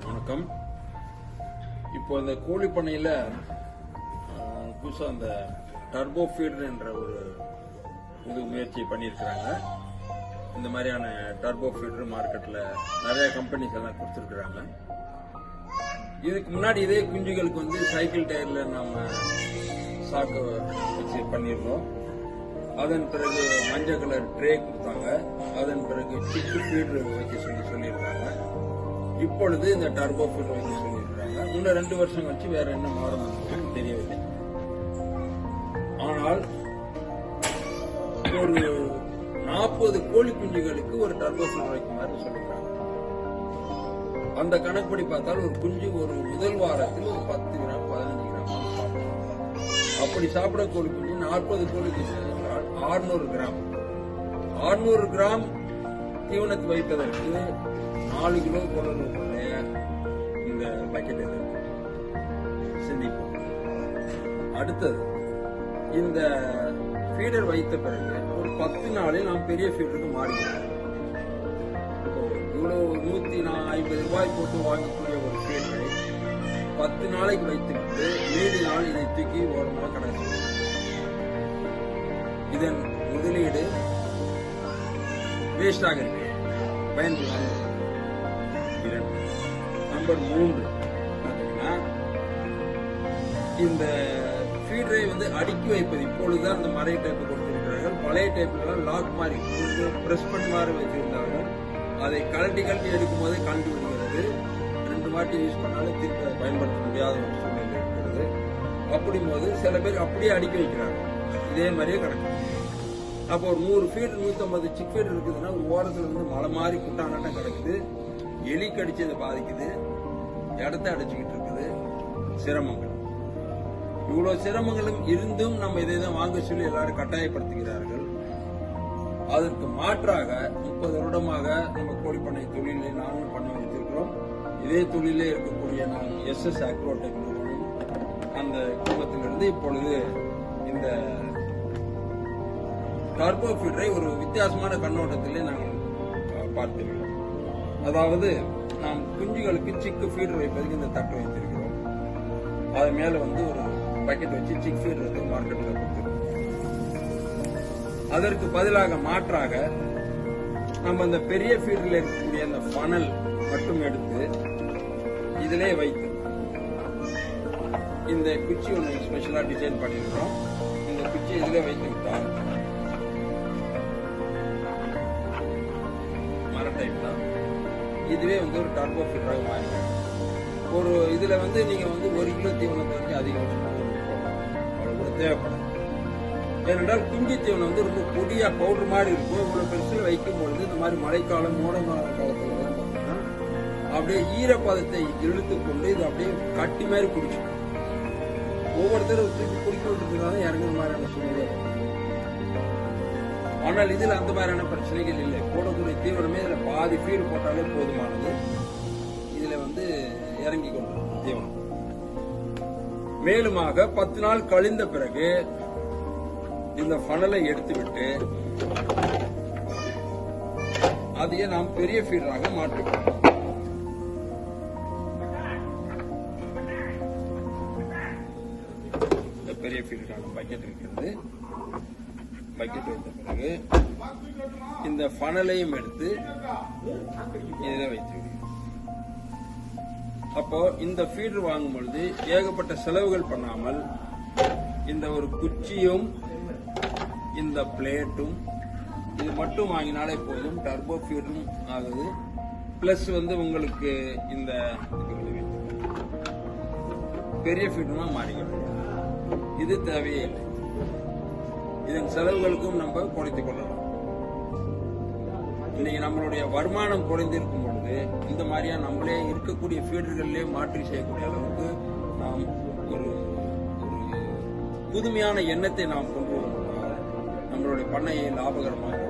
வணக்கம். இப்போ இந்த கோழி பண்ணையில் புதுசாக அந்த டர்போ ஃபீடர் என்ற ஒரு புது முயற்சி பண்ணியிருக்கிறாங்க. இந்த மாதிரியான டர்போ ஃபீடர் மார்க்கெட்டில் நிறைய கம்பெனிஸ் எல்லாம் கொடுத்துருக்குறாங்க. இதுக்கு முன்னாடி இதே குஞ்சுகளுக்கு வந்து சைக்கிள் டயரில் நம்ம சாக்கு வச்சு பண்ணியிருந்தோம். அதன் பிறகு மஞ்சள் கலர் ட்ரே கொடுத்தாங்க. அதன் பிறகு சிக்கு ஃபீடர் வைக்க சொல்லியிருக்காங்க. இப்பொழுது இந்த டர்போ ஃபீடர் வைக்க சொல்லியிருக்காங்க. இன்னும் 2 வருஷம் கழிச்சு வேற என்ன மாறும் தெரியவில்லை. ஆனால் ஒரு 40 கோழி குஞ்சுகளுக்கு ஒரு டர்போ ஃபீடர் வைக்குமாறு சொல்லியிருக்காங்க. அந்த கணக்குப்படி பார்த்தால் ஒரு குஞ்சு ஒரு முதல் வாரத்தில் ஒரு 10 கிராம் 15 கிராம் சாப்பிடும். அப்படி சாப்பிட கோழி குஞ்சு 40 கோழி குஞ்சு என்றால் 600 கிராம் 600 கிராம் தீவனத்தை வைப்பதற்கு 4 கிலோ கொள்ளக்கூடிய இந்த பக்கெட் சிந்திப்போம். அடுத்தது இந்த ஃபீடர் வைத்த பிறகு ஒரு 10 நாளில் நாம் பெரிய ஃபீடருக்கு மாறிக்கிறோம். இவ்வளவு 150 ரூபாய் போட்டு வாங்கக்கூடிய ஒரு ஃபீடரை 10 நாளைக்கு வைத்துவிட்டு மீதி நாள் இதை தூக்கி ஓரமாக கணக்கு. இதன் முதலீடு வேஸ்டாக இருக்கு, பயன்படுத்த. நம்பர் 3 பாத்தீங்கன்னா, இந்த ஃபீடரை வந்து அடுக்கி வைப்பது. இப்பொழுதுதான் அந்த மறை டைப் கொடுத்திருக்கிறார்கள். பழைய டைப்ல லாக் மாதிரி பிரஸ் பண்ணி மாதிரி வச்சிருந்தாலும் அதை கழட்டி எடுக்கும் போதே கண்டு விடுகிறது. 2 வாட்டி யூஸ் பண்ணாலும் திருப்பி பயன்படுத்த முடியாத ஒரு சூழ்நிலை இருக்கிறது. அப்படிங்கும்போது சில பேர் அப்படியே அடுக்கி வைக்கிறாங்க. இதே மாதிரியே கிடக்கும். அப்போ ஒரு 100 ஃபீட் 150 சிக் ஃபீட் இருக்குதுன்னா ஒரு ஓரத்துல இருந்து மலை மாதிரி குட்டானாட்டம் கிடக்குது. எலி கடிச்சு அதை பாதிக்குது, இடத்த அடைச்சிக்கிட்டு இருக்குது. சிரமங்கள், இவ்வளவு சிரமங்களும் இருந்தும் நம்ம இதை தான் வாங்க சொல்லி எல்லாரும் கட்டாயப்படுத்துகிறார்கள். அதற்கு மாற்றாக 30 வருடமாக நம்ம கோழிப்பண்ணை தொழிலை நானும் பண்ண வைத்திருக்கிறோம். இதே தொழிலே இருக்கக்கூடிய நான் SS அக்ரோடெக் நிறுவனம் அந்த குடும்பத்திலிருந்து இப்பொழுது இந்த டர்போ ஃபீடரை ஒரு வித்தியாசமான கண்ணோட்டத்திலே நாங்கள் பார்த்திருக்கிறோம். அதாவது நாம் குஞ்சுகளுக்கு சிக்கு ஃபீடர் வைப்பதற்கு இந்த தட்டு வைத்திருக்கிறோம். அது மேல வந்து ஒரு பக்கெட் வச்சு சிக் ஃபீடர் வந்து மார்க்கெட்டில் கொடுத்துருக்கோம். அதற்கு பதிலாக மாற்றாக நம்ம இந்த பெரிய ஃபீடரில் இருக்கக்கூடிய அந்த ஃபனல் மட்டும் எடுத்து இதிலே வைத்து இந்த குச்சி ஒன்று ஸ்பெஷலா டிசைன் பண்ணிருக்கிறோம். இந்த குச்சி இதிலே வைத்து விட்டால் மர டைப் தான். இதுவே வந்து ஒரு டர்போ ஃபீடராக மாறிடும். ஒரு இதுல வந்து நீங்க வந்து 1 கிலோ தீவனத்தை வந்து அதிகபட்சமாக அவ்வளவு கூட தேவைப்படும். ஏனென்றால் குஞ்சு தீவனம் வந்து ரொம்ப பொடியா பவுடர் மாதிரி இருக்கும். இவ்வளவு பெருசில் வைக்கும் பொழுது இந்த மாதிரி மழைக்காலம் மூடமான காலத்துல பார்த்தீங்கன்னா அப்படியே ஈரப்பதத்தை இழுத்து கொண்டு இது அப்படியே கட்டி மாதிரி குடிச்சு ஒவ்வொருத்தரும் திருப்பி குடிக்கிறதுனால இறங்குற மாதிரியான சூழ்நிலை. ஆனால் இதில் அந்த மாதிரியான பிரச்சனைகள் இல்லை. போடக்கூடிய தீவனமே இதுல பாதி ஃபீடு போட்டாலே போதுமானது. இதுல வந்து இறங்கி கொண்டிருக்கும் தீவனம். மேலுமாக 10 நாள் கழிந்த பிறகு இந்த ஃபனலை எடுத்துவிட்டு அதையே நாம் பெரிய ஃபீடராக மாற்றுகிறோம். இந்த பெரிய ஃபீடராக பக்கெட் இருக்கிறது. பக்கெட் வைத்த பிறகு இந்த ஃபனலையும் எடுத்து இதில் வைத்து விடுகிறோம். அப்போ இந்த ஃபீடர் வாங்கும் பொழுது ஏகப்பட்ட செலவுகள் பண்ணாமல் இந்த ஒரு குச்சியும் இந்த பிளேட்டும் இது மட்டும் வாங்கினாலே போதும். டர்போ ஃபீடரும் ஆகுது. பிளஸ் வந்து உங்களுக்கு இந்த பெரிய ஃபீடருமா மாறிக்கணும். இது தேவையே இல்லை. இதன் செலவுகளுக்கும் நம்ம குறைத்துக் கொள்ளலாம். இன்னைக்கு நம்மளுடைய வருமானம் குறைந்திருக்கும் பொழுது இந்த மாதிரியா நம்மளே இருக்கக்கூடிய ஃபீடர்களே மாற்றி செய்யக்கூடிய அளவுக்கு நாம் ஒரு புதுமையான எண்ணத்தை நாம் கொண்டு வந்தால் நம்மளுடைய பண்ணையை லாபகரமாக